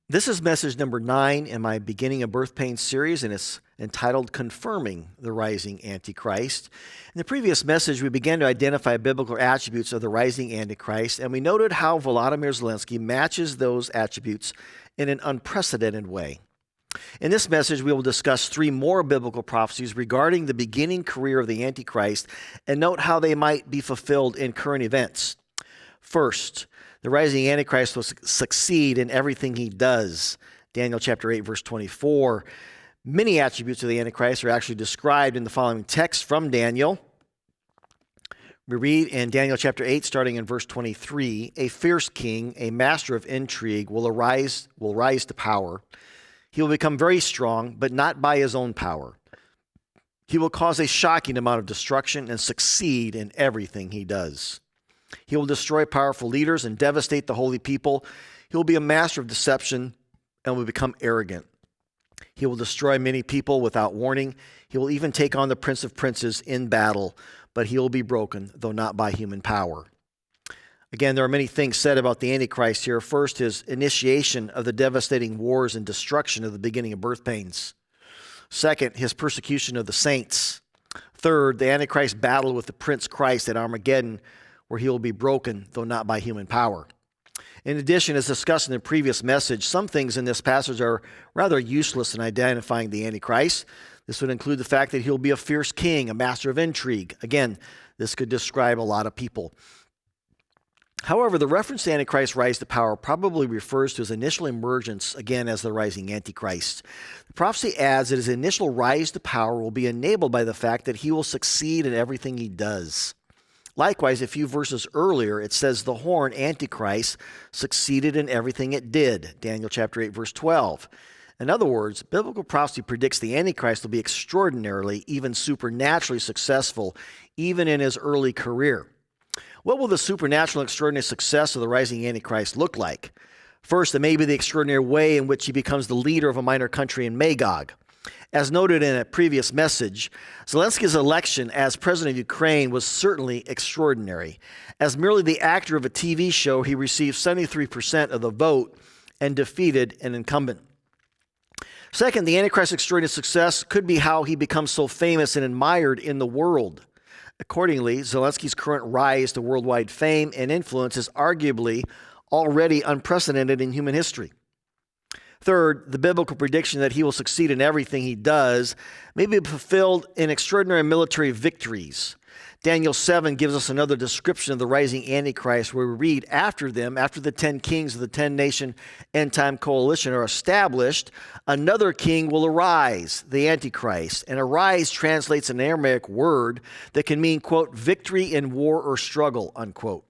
This is message number 9 in my Beginning of Birth Pain series, and it's entitled Confirming the Rising Antichrist. In the previous message, we began to identify biblical attributes of the rising Antichrist, and we noted how Volodymyr Zelensky matches those attributes in an unprecedented way. In this message, we will discuss 3 more biblical prophecies regarding the beginning career of the Antichrist and note how they might be fulfilled in current events. First, the rising Antichrist will succeed in everything he does. Daniel chapter 8, verse 24. Many attributes of the Antichrist are actually described in the following text from Daniel. We read in Daniel chapter 8, starting in verse 23, a fierce king, a master of intrigue, will rise to power. He will become very strong, but not by his own power. He will cause a shocking amount of destruction and succeed in everything he does. He will destroy powerful leaders and devastate the holy people. He will be a master of deception and will become arrogant. He will destroy many people without warning. He will even take on the Prince of Princes in battle, but he will be broken, though not by human power. Again, there are many things said about the Antichrist here. First, his initiation of the devastating wars and destruction of the beginning of birth pains. Second, his persecution of the saints. Third, the Antichrist battle with the Prince Christ at Armageddon, where he will be broken, though not by human power. In addition, as discussed in the previous message, some things in this passage are rather useless in identifying the Antichrist. This would include the fact that he'll be a fierce king, a master of intrigue. Again, this could describe a lot of people. However, the reference to Antichrist's rise to power probably refers to his initial emergence, again, as the rising Antichrist. The prophecy adds that his initial rise to power will be enabled by the fact that he will succeed in everything he does. Likewise, a few verses earlier, it says the horn, Antichrist, succeeded in everything it did. Daniel chapter 8, verse 12. In other words, biblical prophecy predicts the Antichrist will be extraordinarily, even supernaturally successful, even in his early career. What will the supernatural and extraordinary success of the rising Antichrist look like? First, it may be the extraordinary way in which he becomes the leader of a minor country in Magog. As noted in a previous message, Zelensky's election as president of Ukraine was certainly extraordinary. As merely the actor of a TV show, he received 73% of the vote and defeated an incumbent. Second, the Antichrist's extraordinary success could be how he becomes so famous and admired in the world. Accordingly, Zelensky's current rise to worldwide fame and influence is arguably already unprecedented in human history. Third, the biblical prediction that he will succeed in everything he does may be fulfilled in extraordinary military victories. Daniel 7 gives us another description of the rising Antichrist, where we read, after the 10 kings of the 10-nation end-time coalition are established, another king will arise, the Antichrist. And arise translates an Aramaic word that can mean, quote, victory in war or struggle, unquote.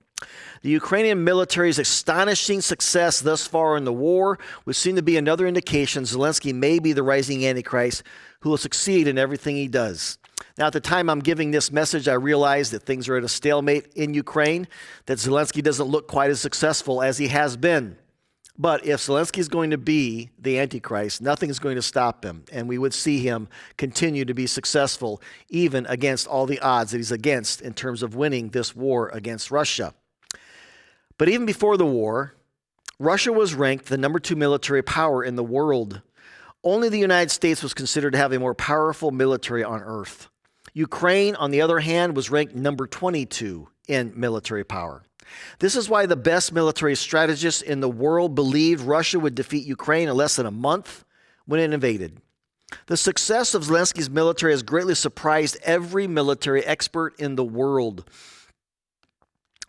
The Ukrainian military's astonishing success thus far in the war would seem to be another indication Zelensky may be the rising Antichrist who will succeed in everything he does. Now, at the time I'm giving this message, I realize that things are at a stalemate in Ukraine, that Zelensky doesn't look quite as successful as he has been. But if Zelensky is going to be the Antichrist, nothing is going to stop him, and we would see him continue to be successful even against all the odds that he's against in terms of winning this war against Russia. But even before the war, Russia was ranked the number 2 military power in the world. Only the United States was considered to have a more powerful military on earth. Ukraine, on the other hand, was ranked number 22 in military power. This is why the best military strategists in the world believed Russia would defeat Ukraine in less than a month when it invaded. The success of Zelensky's military has greatly surprised every military expert in the world.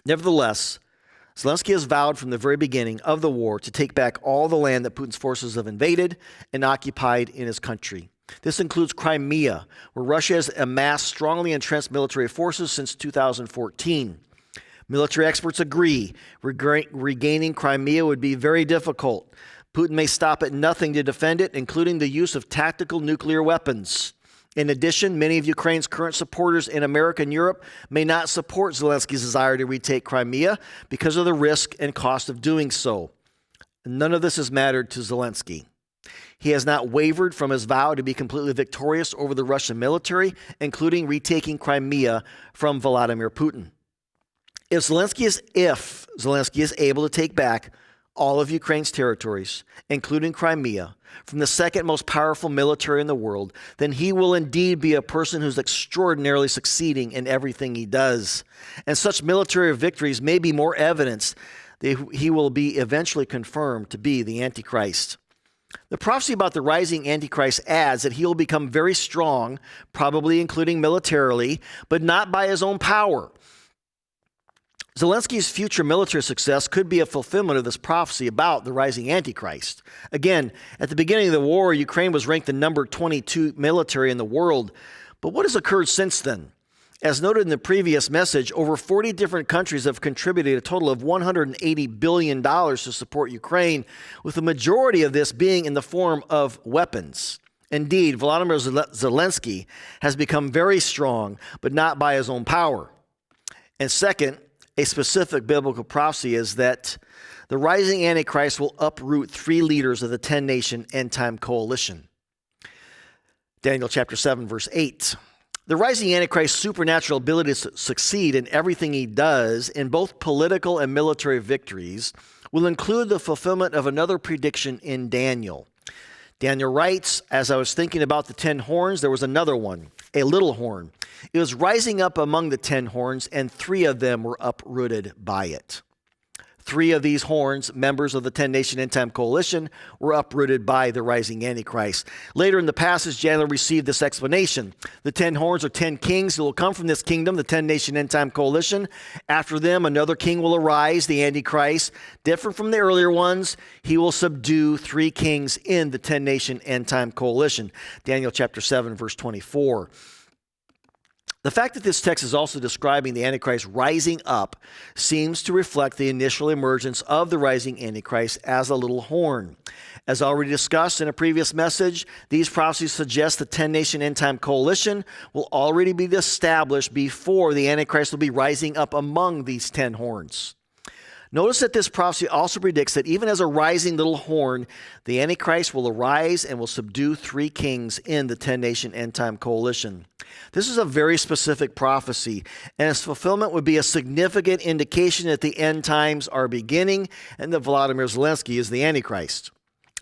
Nevertheless, Zelensky has vowed from the very beginning of the war to take back all the land that Putin's forces have invaded and occupied in his country. This includes Crimea, where Russia has amassed strongly entrenched military forces since 2014. Military experts agree regaining Crimea would be very difficult. Putin may stop at nothing to defend it, including the use of tactical nuclear weapons. In addition, many of Ukraine's current supporters in America and Europe may not support Zelensky's desire to retake Crimea because of the risk and cost of doing so. None of this has mattered to Zelensky. He has not wavered from his vow to be completely victorious over the Russian military, including retaking Crimea from Vladimir Putin. If Zelensky is able to take back all of Ukraine's territories, including Crimea, from the second most powerful military in the world, then he will indeed be a person who's extraordinarily succeeding in everything he does. And such military victories may be more evidence that he will be eventually confirmed to be the Antichrist. The prophecy about the rising Antichrist adds that he will become very strong, probably including militarily, but not by his own power. Zelensky's future military success could be a fulfillment of this prophecy about the rising Antichrist. Again, at the beginning of the war, Ukraine was ranked the number 22 military in the world. But what has occurred since then? As noted in the previous message, over 40 different countries have contributed a total of $180 billion to support Ukraine, with the majority of this being in the form of weapons. Indeed, Volodymyr Zelensky has become very strong, but not by his own power. And second, a specific biblical prophecy is that the rising Antichrist will uproot 3 leaders of the 10-nation end-time coalition. Daniel chapter 7, verse 8. The rising Antichrist's supernatural ability to succeed in everything he does, in both political and military victories, will include the fulfillment of another prediction in Daniel. Daniel writes, as I was thinking about the 10 horns, there was another one, a little horn. It was rising up among the 10 horns, and 3 of them were uprooted by it. 3 of these horns, members of the 10-nation end-time coalition, were uprooted by the rising Antichrist. Later in the passage, Daniel received this explanation. The 10 horns are 10 kings who will come from this kingdom, the 10-nation end-time coalition. After them, another king will arise, the Antichrist. Different from the earlier ones, he will subdue 3 kings in the 10-nation end-time coalition. Daniel chapter 7, verse 24. The fact that this text is also describing the Antichrist rising up seems to reflect the initial emergence of the rising Antichrist as a little horn. As already discussed in a previous message, these prophecies suggest the 10-nation end-time coalition will already be established before the Antichrist will be rising up among these 10 horns. Notice that this prophecy also predicts that even as a rising little horn, the Antichrist will arise and will subdue 3 kings in the 10-nation end-time coalition. This is a very specific prophecy, and its fulfillment would be a significant indication that the end times are beginning and that Volodymyr Zelensky is the Antichrist.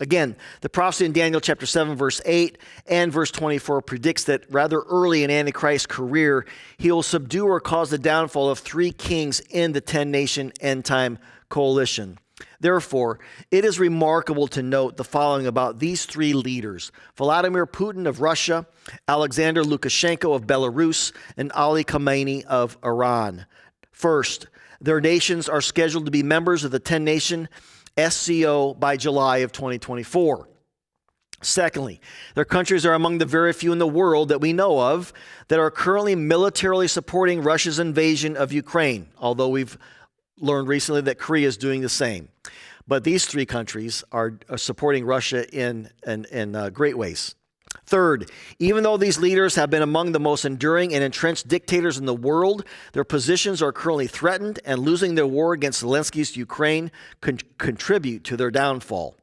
Again, the prophecy in Daniel chapter 7, verse 8 and verse 24 predicts that rather early in Antichrist's career, he will subdue or cause the downfall of 3 kings in the 10-nation end-time coalition. Therefore, it is remarkable to note the following about these 3 leaders: Vladimir Putin of Russia, Alexander Lukashenko of Belarus, and Ali Khamenei of Iran. First, their nations are scheduled to be members of the 10-nation SCO by July of 2024. Secondly, their countries are among the very few in the world that we know of that are currently militarily supporting Russia's invasion of Ukraine, although we've learned recently that Korea is doing the same. But these 3 countries are supporting Russia in great ways. Third, even though these leaders have been among the most enduring and entrenched dictators in the world, their positions are currently threatened, and losing their war against Zelensky's Ukraine contribute to their downfall.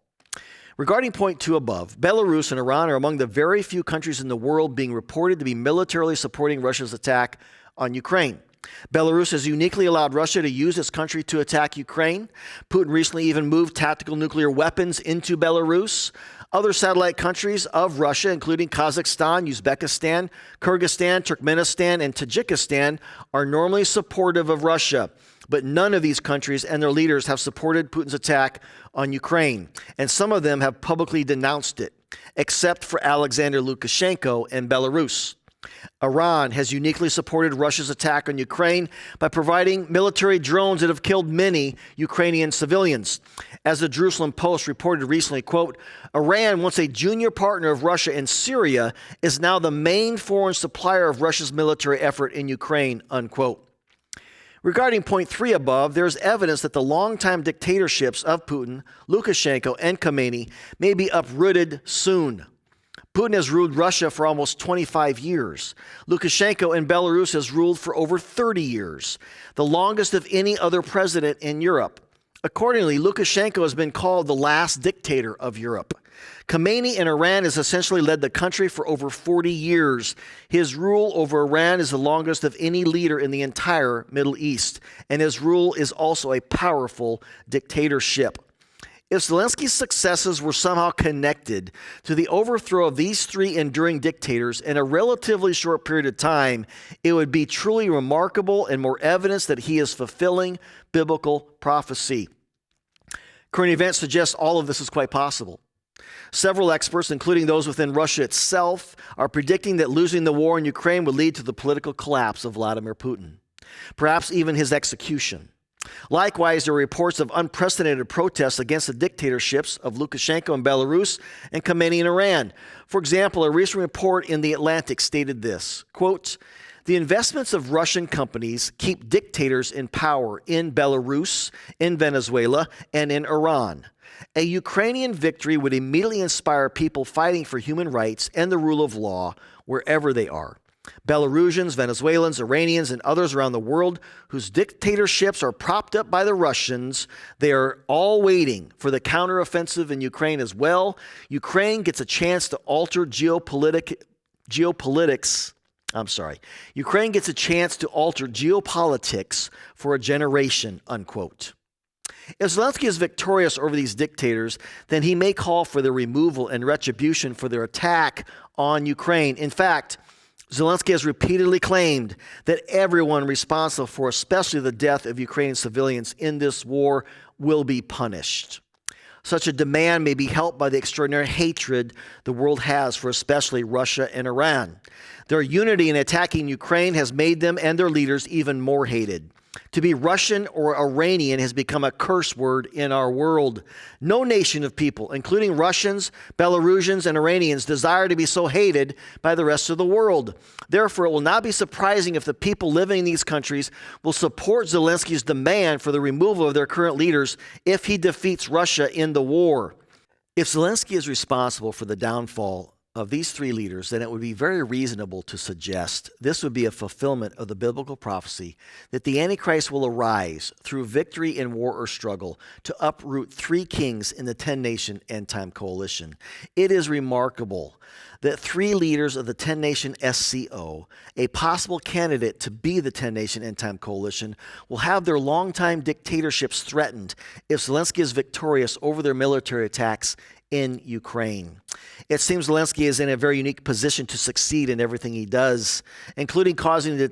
Regarding point 2 above, Belarus and Iran are among the very few countries in the world being reported to be militarily supporting Russia's attack on Ukraine. Belarus has uniquely allowed Russia to use its country to attack Ukraine. Putin recently even moved tactical nuclear weapons into Belarus. Other satellite countries of Russia, including Kazakhstan, Uzbekistan, Kyrgyzstan, Turkmenistan, and Tajikistan, are normally supportive of Russia. But none of these countries and their leaders have supported Putin's attack on Ukraine, and some of them have publicly denounced it, except for Alexander Lukashenko and Belarus. Iran has uniquely supported Russia's attack on Ukraine by providing military drones that have killed many Ukrainian civilians. As the Jerusalem Post reported recently, quote, Iran, once a junior partner of Russia in Syria, is now the main foreign supplier of Russia's military effort in Ukraine, unquote. Regarding point 3 above, there is evidence that the longtime dictatorships of Putin, Lukashenko, and Khamenei may be uprooted soon. Putin has ruled Russia for almost 25 years. Lukashenko in Belarus has ruled for over 30 years, the longest of any other president in Europe. Accordingly, Lukashenko has been called the last dictator of Europe. Khamenei in Iran has essentially led the country for over 40 years. His rule over Iran is the longest of any leader in the entire Middle East, and his rule is also a powerful dictatorship. If Zelensky's successes were somehow connected to the overthrow of these three enduring dictators in a relatively short period of time, it would be truly remarkable and more evidence that he is fulfilling biblical prophecy. Current events suggest all of this is quite possible. Several experts, including those within Russia itself, are predicting that losing the war in Ukraine would lead to the political collapse of Vladimir Putin, perhaps even his execution. Likewise, there are reports of unprecedented protests against the dictatorships of Lukashenko in Belarus and Khamenei in Iran. For example, a recent report in The Atlantic stated this, quote, "The investments of Russian companies keep dictators in power in Belarus, in Venezuela, and in Iran. A Ukrainian victory would immediately inspire people fighting for human rights and the rule of law wherever they are. Belarusians, Venezuelans, Iranians, and others around the world whose dictatorships are propped up by the Russians, they are all waiting for the counteroffensive in Ukraine as well. Ukraine gets a chance to alter geopolitics. Ukraine gets a chance to alter geopolitics for a generation," unquote. If Zelensky is victorious over these dictators, then he may call for their removal and retribution for their attack on Ukraine. In fact, Zelensky has repeatedly claimed that everyone responsible for especially the death of Ukrainian civilians in this war will be punished. Such a demand may be helped by the extraordinary hatred the world has for especially Russia and Iran. Their unity in attacking Ukraine has made them and their leaders even more hated. To be Russian or Iranian has become a curse word in our world. No nation of people, including Russians, Belarusians, and Iranians, desire to be so hated by the rest of the world. Therefore, it will not be surprising if the people living in these countries will support Zelensky's demand for the removal of their current leaders if he defeats Russia in the war. If Zelensky is responsible for the downfall of these three leaders, then it would be very reasonable to suggest this would be a fulfillment of the biblical prophecy that the Antichrist will arise through victory in war or struggle to uproot three kings in the 10-nation end-time coalition. It is remarkable that three leaders of the 10-nation SCO, a possible candidate to be the 10-nation end-time coalition, will have their longtime dictatorships threatened if Zelensky is victorious over their military attacks in Ukraine. It seems Zelensky is in a very unique position to succeed in everything he does, including causing the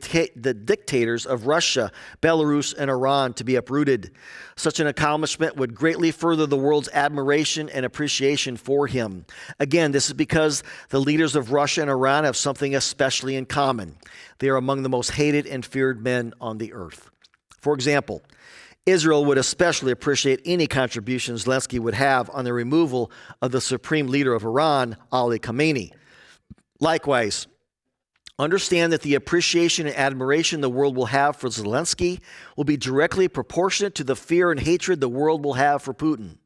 dictators of Russia, Belarus, and Iran to be uprooted. Such an accomplishment would greatly further the world's admiration and appreciation for him. Again, this is because the leaders of Russia and Iran have something especially in common. They are among the most hated and feared men on the earth. For example, Israel would especially appreciate any contribution Zelensky would have on the removal of the supreme leader of Iran, Ali Khamenei. Likewise, understand that the appreciation and admiration the world will have for Zelensky will be directly proportionate to the fear and hatred the world will have for Putin.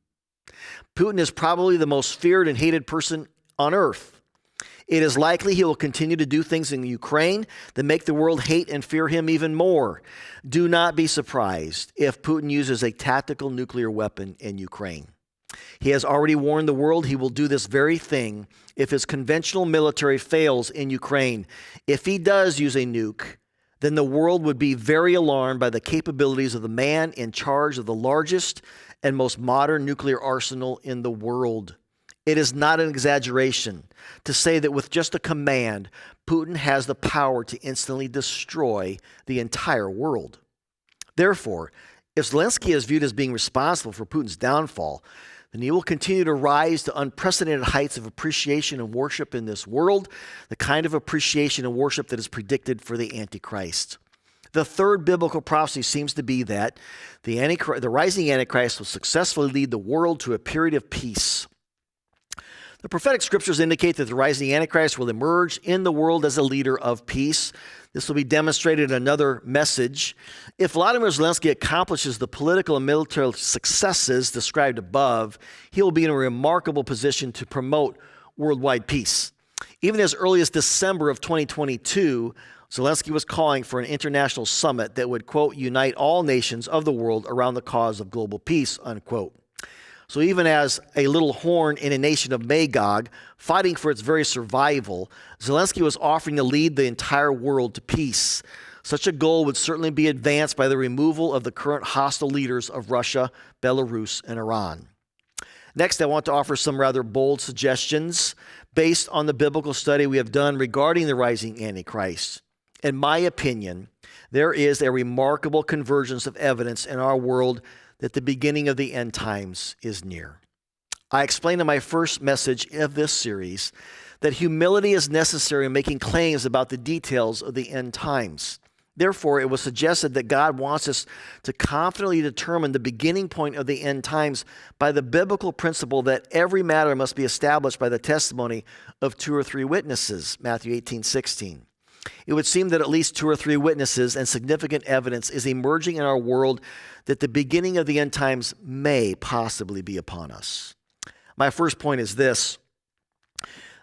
Putin is probably the most feared and hated person on earth. It is likely he will continue to do things in Ukraine that make the world hate and fear him even more. Do not be surprised if Putin uses a tactical nuclear weapon in Ukraine. He has already warned the world he will do this very thing if his conventional military fails in Ukraine. If he does use a nuke, then the world would be very alarmed by the capabilities of the man in charge of the largest and most modern nuclear arsenal in the world. It is not an exaggeration to say that with just a command, Putin has the power to instantly destroy the entire world. Therefore, if Zelensky is viewed as being responsible for Putin's downfall, then he will continue to rise to unprecedented heights of appreciation and worship in this world, the kind of appreciation and worship that is predicted for the Antichrist. The third biblical prophecy seems to be that the rising Antichrist will successfully lead the world to a period of peace. The prophetic scriptures indicate that the rising Antichrist will emerge in the world as a leader of peace. This will be demonstrated in another message. If Vladimir Zelensky accomplishes the political and military successes described above, he will be in a remarkable position to promote worldwide peace. Even as early as December of 2022, Zelensky was calling for an international summit that would, quote, unite all nations of the world around the cause of global peace, unquote. So even as a little horn in a nation of Magog, fighting for its very survival, Zelensky was offering to lead the entire world to peace. Such a goal would certainly be advanced by the removal of the current hostile leaders of Russia, Belarus, and Iran. Next, I want to offer some rather bold suggestions based on the biblical study we have done regarding the rising Antichrist. In my opinion, there is a remarkable convergence of evidence in our world that the beginning of the end times is near. I explained in my first message of this series that humility is necessary in making claims about the details of the end times. Therefore, it was suggested that God wants us to confidently determine the beginning point of the end times by the biblical principle that every matter must be established by the testimony of 2 or 3 witnesses, Matthew 18:16. It would seem that at least 2 or 3 witnesses and significant evidence is emerging in our world that the beginning of the end times may possibly be upon us. My first point is this.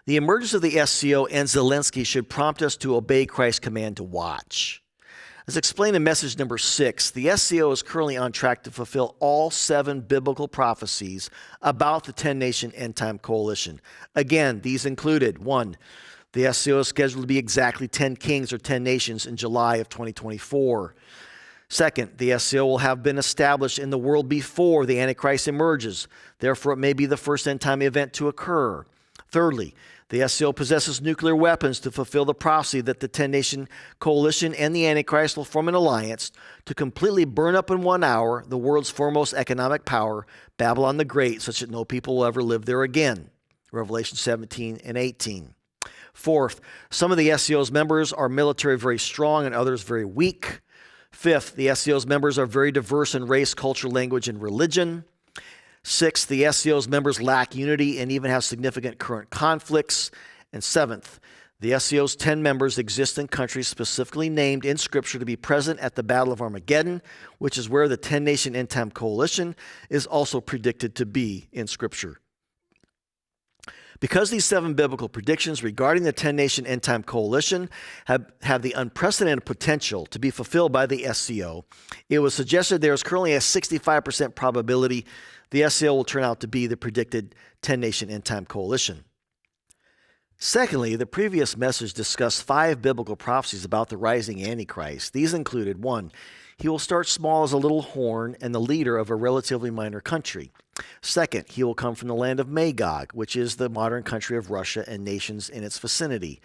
The emergence of the SCO and Zelensky should prompt us to obey Christ's command to watch. As explained in message number 6, the SCO is currently on track to fulfill all 7 biblical prophecies about the 10-nation end-time coalition. Again, these included 1. The SCO is scheduled to be exactly 10 kings or 10 nations in July of 2024. Second, the SCO will have been established in the world before the Antichrist emerges. Therefore, it may be the first end-time event to occur. Thirdly, the SCO possesses nuclear weapons to fulfill the prophecy that the 10-nation coalition and the Antichrist will form an alliance to completely burn up in 1 hour the world's foremost economic power, Babylon the Great, such that no people will ever live there again. Revelation 17 and 18. Fourth, some of the SCO's members are military very strong and others very weak. Fifth, the SCO's members are very diverse in race, culture, language, and religion. Sixth, the SCO's members lack unity and even have significant current conflicts. And seventh, the SCO's 10 members exist in countries specifically named in Scripture to be present at the Battle of Armageddon, which is where the 10-nation end-time coalition is also predicted to be in Scripture. Because these 7 biblical predictions regarding the 10-nation end-time coalition have the unprecedented potential to be fulfilled by the SCO, it was suggested there is currently a 65% probability the SCO will turn out to be the predicted 10-nation end-time coalition. Secondly, the previous message discussed 5 biblical prophecies about the rising Antichrist. These included 1. He will start small as a little horn and the leader of a relatively minor country. Second, he will come from the land of Magog, which is the modern country of Russia and nations in its vicinity.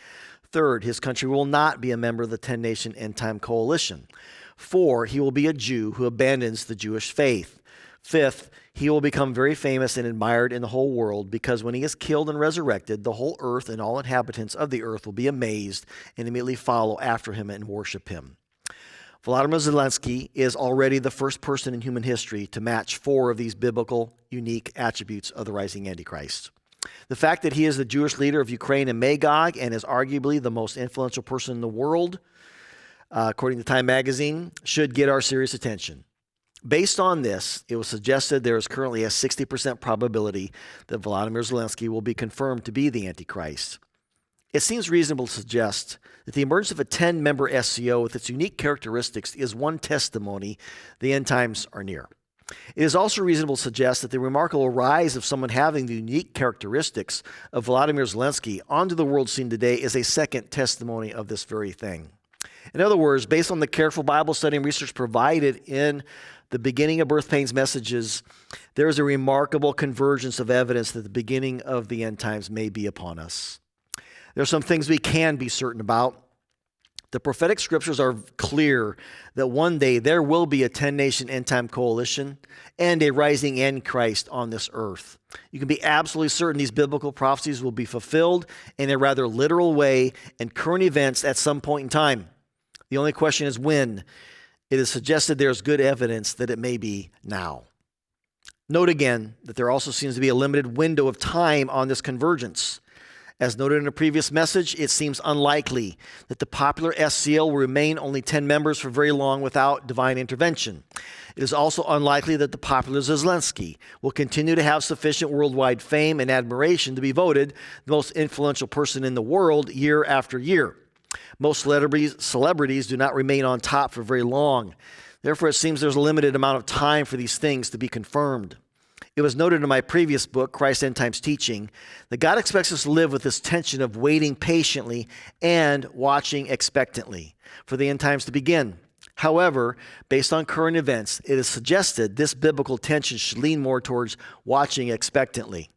Third, his country will not be a member of the 10-nation end-time coalition. 4, he will be a Jew who abandons the Jewish faith. Fifth, he will become very famous and admired in the whole world because when he is killed and resurrected, the whole earth and all inhabitants of the earth will be amazed and immediately follow after him and worship him. Volodymyr Zelensky is already the first person in human history to match 4 of these biblical, unique attributes of the rising Antichrist. The fact that he is the Jewish leader of Ukraine and Magog and is arguably the most influential person in the world, according to Time magazine, should get our serious attention. Based on this, it was suggested there is currently a 60% probability that Volodymyr Zelensky will be confirmed to be the Antichrist. It seems reasonable to suggest that the emergence of a 10-member SCO with its unique characteristics is one testimony the end times are near. It is also reasonable to suggest that the remarkable rise of someone having the unique characteristics of Volodymyr Zelensky onto the world scene today is a second testimony of this very thing. In other words, based on the careful Bible study and research provided in the beginning of birth pains messages, there is a remarkable convergence of evidence that the beginning of the end times may be upon us. There are some things we can be certain about. The prophetic scriptures are clear that one day there will be a 10-nation end-time coalition and a rising Antichrist on this earth. You can be absolutely certain these biblical prophecies will be fulfilled in a rather literal way in current events at some point in time. The only question is when. It is suggested there is good evidence that it may be now. Note again that there also seems to be a limited window of time on this convergence. As noted in a previous message, it seems unlikely that the popular SCL will remain only 10 members for very long without divine intervention. It is also unlikely that the popular Zelensky will continue to have sufficient worldwide fame and admiration to be voted the most influential person in the world year after year. Most celebrities do not remain on top for very long. Therefore, it seems there's a limited amount of time for these things to be confirmed. It was noted in my previous book, His Endtimes Teaching, that God expects us to live with this tension of waiting patiently and watching expectantly for the end times to begin. However, based on current events, it is suggested this biblical tension should lean more towards watching expectantly.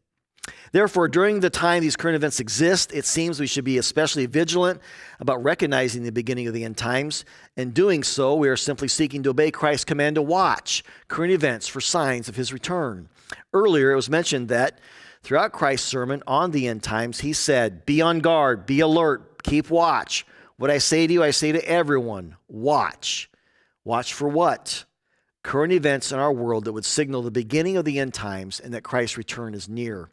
Therefore, during the time these current events exist, it seems we should be especially vigilant about recognizing the beginning of the end times. In doing so, we are simply seeking to obey Christ's command to watch current events for signs of his return. Earlier, it was mentioned that throughout Christ's sermon on the end times, he said, "Be on guard, be alert, keep watch. What I say to you, I say to everyone, watch." Watch for what? Current events in our world that would signal the beginning of the end times and that Christ's return is near.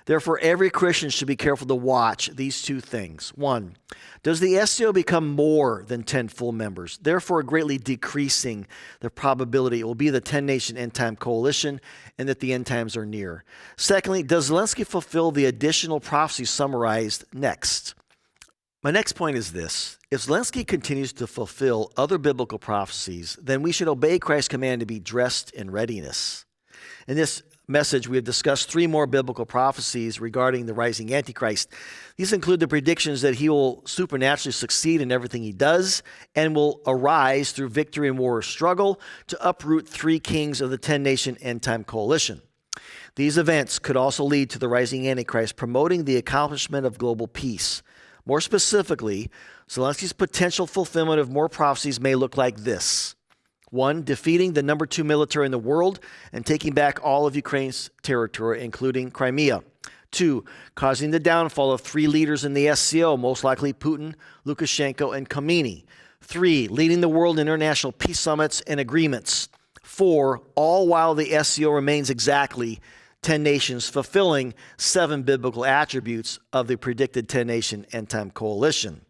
Therefore, every Christian should be careful to watch these two things. One, does the SCO become more than 10 full members, therefore greatly decreasing the probability it will be the 10-nation end-time coalition and that the end times are near? Secondly, does Zelensky fulfill the additional prophecies summarized next? My next point is this. If Zelensky continues to fulfill other biblical prophecies, then we should obey Christ's command to be dressed in readiness. In this message, we have discussed 3 more biblical prophecies regarding the rising Antichrist. These include the predictions that he will supernaturally succeed in everything he does and will arise through victory in war or struggle to uproot 3 kings of the 10-nation end-time coalition. These events could also lead to the rising Antichrist promoting the accomplishment of global peace. More specifically, Zelensky's potential fulfillment of more prophecies may look like this. 1, defeating the number 2 military in the world and taking back all of Ukraine's territory, including Crimea. 2, causing the downfall of 3 leaders in the SCO, most likely Putin, Lukashenko, and Khomeini. 3, leading the world in international peace summits and agreements. 4, all while the SCO remains exactly 10 nations, fulfilling 7 biblical attributes of the predicted 10-nation end-time coalition.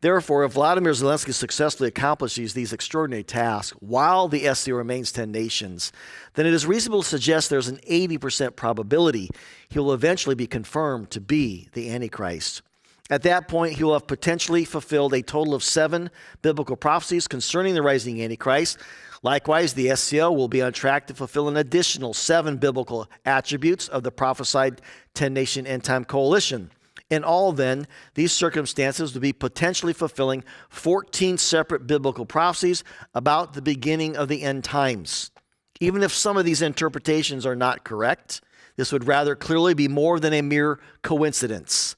Therefore, if Vladimir Zelensky successfully accomplishes these extraordinary tasks while the SCO remains 10 nations, then it is reasonable to suggest there's an 80% probability he will eventually be confirmed to be the Antichrist. At that point, he will have potentially fulfilled a total of 7 biblical prophecies concerning the rising Antichrist. Likewise, the SCO will be on track to fulfill an additional 7 biblical attributes of the prophesied 10-nation end-time coalition. In all, then, these circumstances would be potentially fulfilling 14 separate biblical prophecies about the beginning of the end times. Even if some of these interpretations are not correct, this would rather clearly be more than a mere coincidence.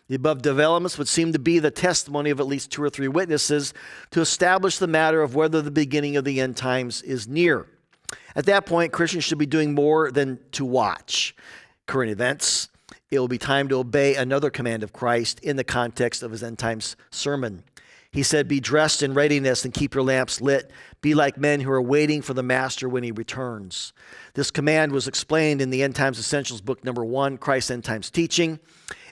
The above developments would seem to be the testimony of at least 2 or 3 witnesses to establish the matter of whether the beginning of the end times is near. At that point, Christians should be doing more than to watch current events. It will be time to obey another command of Christ in the context of his end times sermon. He said, "Be dressed in readiness and keep your lamps lit. Be like men who are waiting for the master when he returns." This command was explained in the Endtimes Essentials, book number 1, Christ's Endtimes Teaching.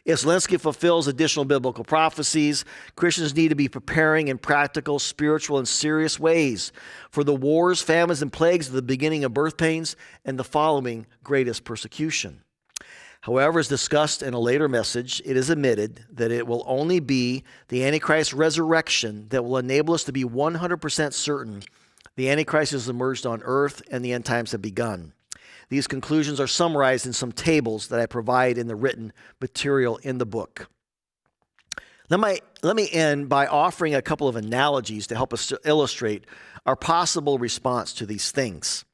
If Zelensky fulfills additional biblical prophecies, Christians need to be preparing in practical, spiritual, and serious ways for the wars, famines, and plagues of the beginning of birth pains and the following greatest persecution. However, as discussed in a later message, it is admitted that it will only be the Antichrist's resurrection that will enable us to be 100% certain the Antichrist has emerged on earth and the end times have begun. These conclusions are summarized in some tables that I provide in the written material in the book. Let me end by offering a couple of analogies to help us to illustrate our possible response to these things.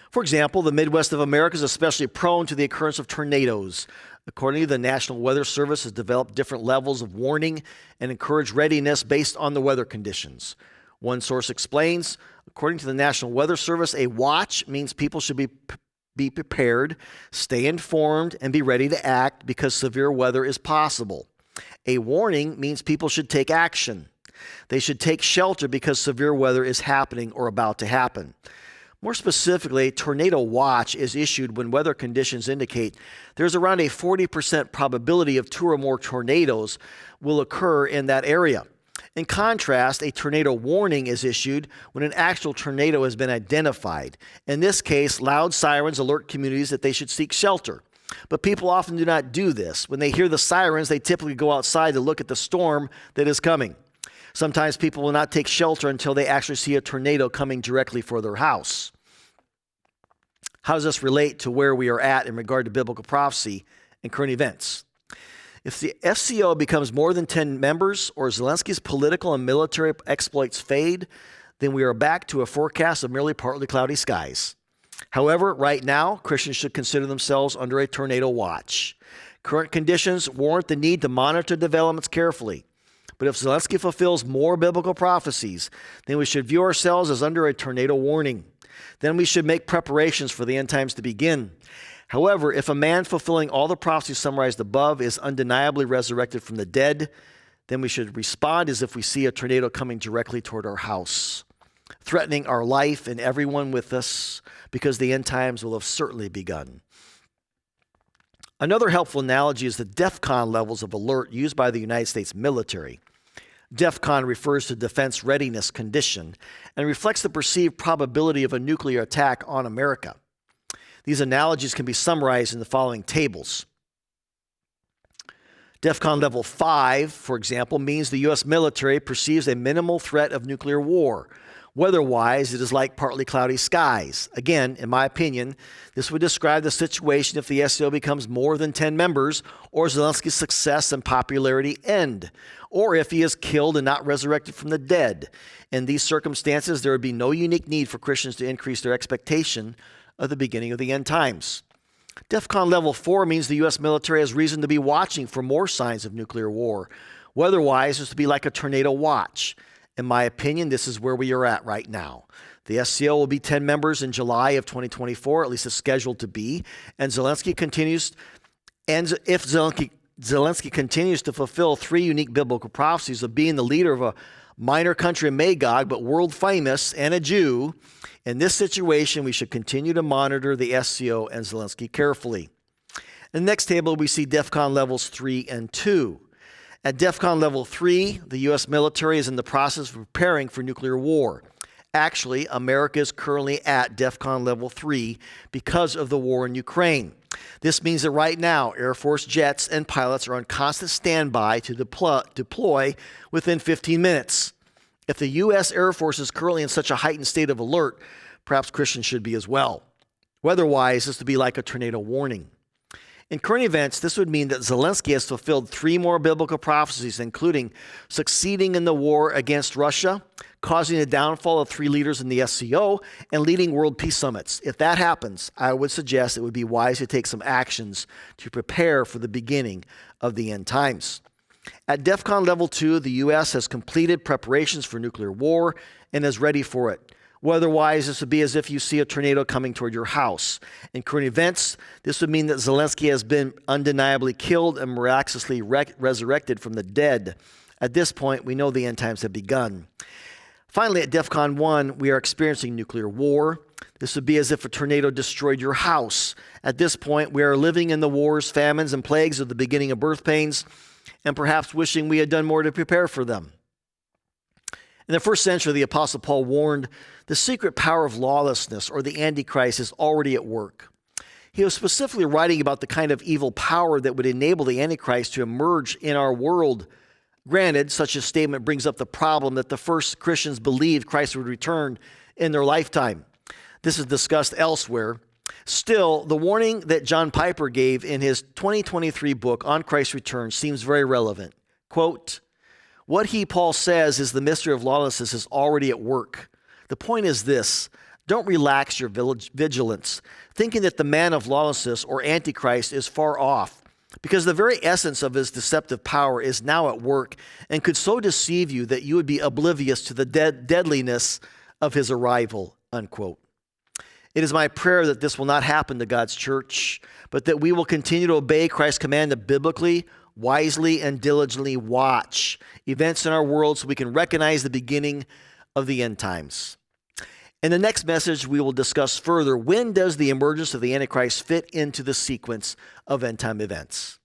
For example, the Midwest of America is especially prone to the occurrence of tornadoes. Accordingly, the National Weather Service has developed different levels of warning and encouraged readiness based on the weather conditions. One source explains, according to the National Weather Service, a watch means people should be prepared, stay informed, and be ready to act because severe weather is possible. A warning means people should take action. They should take shelter because severe weather is happening or about to happen. More specifically, a tornado watch is issued when weather conditions indicate there's around a 40% probability of 2 or more tornadoes will occur in that area. In contrast, a tornado warning is issued when an actual tornado has been identified. In this case, loud sirens alert communities that they should seek shelter. But people often do not do this. When they hear the sirens, they typically go outside to look at the storm that is coming. Sometimes people will not take shelter until they actually see a tornado coming directly for their house. How does this relate to where we are at in regard to biblical prophecy and current events? If the FCO becomes more than 10 members or Zelensky's political and military exploits fade, then we are back to a forecast of merely partly cloudy skies. However, right now, Christians should consider themselves under a tornado watch. Current conditions warrant the need to monitor developments carefully. But if Zelensky fulfills more biblical prophecies, then we should view ourselves as under a tornado warning. Then we should make preparations for the end times to begin. However, if a man fulfilling all the prophecies summarized above is undeniably resurrected from the dead, then we should respond as if we see a tornado coming directly toward our house, threatening our life and everyone with us, because the end times will have certainly begun. Another helpful analogy is the DEFCON levels of alert used by the United States military. DEFCON refers to defense readiness condition and reflects the perceived probability of a nuclear attack on America. These analogies can be summarized in the following tables. DEFCON level 5, for example, means the U.S. military perceives a minimal threat of nuclear war. Weather-wise, it is like partly cloudy skies. Again, in my opinion, this would describe the situation if the SCO becomes more than 10 members, or Zelensky's success and popularity end, or if he is killed and not resurrected from the dead. In these circumstances, there would be no unique need for Christians to increase their expectation of the beginning of the end times. DEFCON level 4 means the U.S. military has reason to be watching for more signs of nuclear war. Weather-wise, it's to be like a tornado watch. In my opinion, this is where we are at right now. The SCO will be 10 members in July of 2024, at least it's scheduled to be, and if Zelensky continues to fulfill 3 unique biblical prophecies of being the leader of a minor country in Magog, but world famous and a Jew, in this situation, we should continue to monitor the SCO and Zelensky carefully. In the next table, we see DEFCON levels 3 and 2. At DEFCON level 3, the U.S. military is in the process of preparing for nuclear war. Actually, America is currently at DEFCON level 3 because of the war in Ukraine. This means that right now, Air Force jets and pilots are on constant standby to deploy within 15 minutes. If the U.S. Air Force is currently in such a heightened state of alert, perhaps Christians should be as well. Weather-wise, this would be like a tornado warning. In current events, this would mean that Zelensky has fulfilled 3 more biblical prophecies, including succeeding in the war against Russia, causing the downfall of 3 leaders in the SCO, and leading world peace summits. If that happens, I would suggest it would be wise to take some actions to prepare for the beginning of the end times. At DEFCON level 2, the U.S. has completed preparations for nuclear war and is ready for it. Weather-wise, this would be as if you see a tornado coming toward your house. In current events, this would mean that Zelensky has been undeniably killed and miraculously resurrected from the dead. At this point, we know the end times have begun. Finally, at DEFCON 1, we are experiencing nuclear war. This would be as if a tornado destroyed your house. At this point, we are living in the wars, famines, and plagues of the beginning of birth pains, and perhaps wishing we had done more to prepare for them. In the first century, the Apostle Paul warned the secret power of lawlessness, or the Antichrist, is already at work. He was specifically writing about the kind of evil power that would enable the Antichrist to emerge in our world. Granted, such a statement brings up the problem that the first Christians believed Christ would return in their lifetime. This is discussed elsewhere. Still, the warning that John Piper gave in his 2023 book on Christ's return seems very relevant. Quote, "What Paul says is the mystery of lawlessness is already at work. The point is this: don't relax your vigilance, thinking that the man of lawlessness or Antichrist is far off, because the very essence of his deceptive power is now at work and could so deceive you that you would be oblivious to the deadliness of his arrival." Unquote. It is my prayer that this will not happen to God's church, but that we will continue to obey Christ's command to biblically, wisely, and diligently watch events in our world so we can recognize the beginning of the end times. In the next message, we will discuss further, when does the emergence of the Antichrist fit into the sequence of end time events?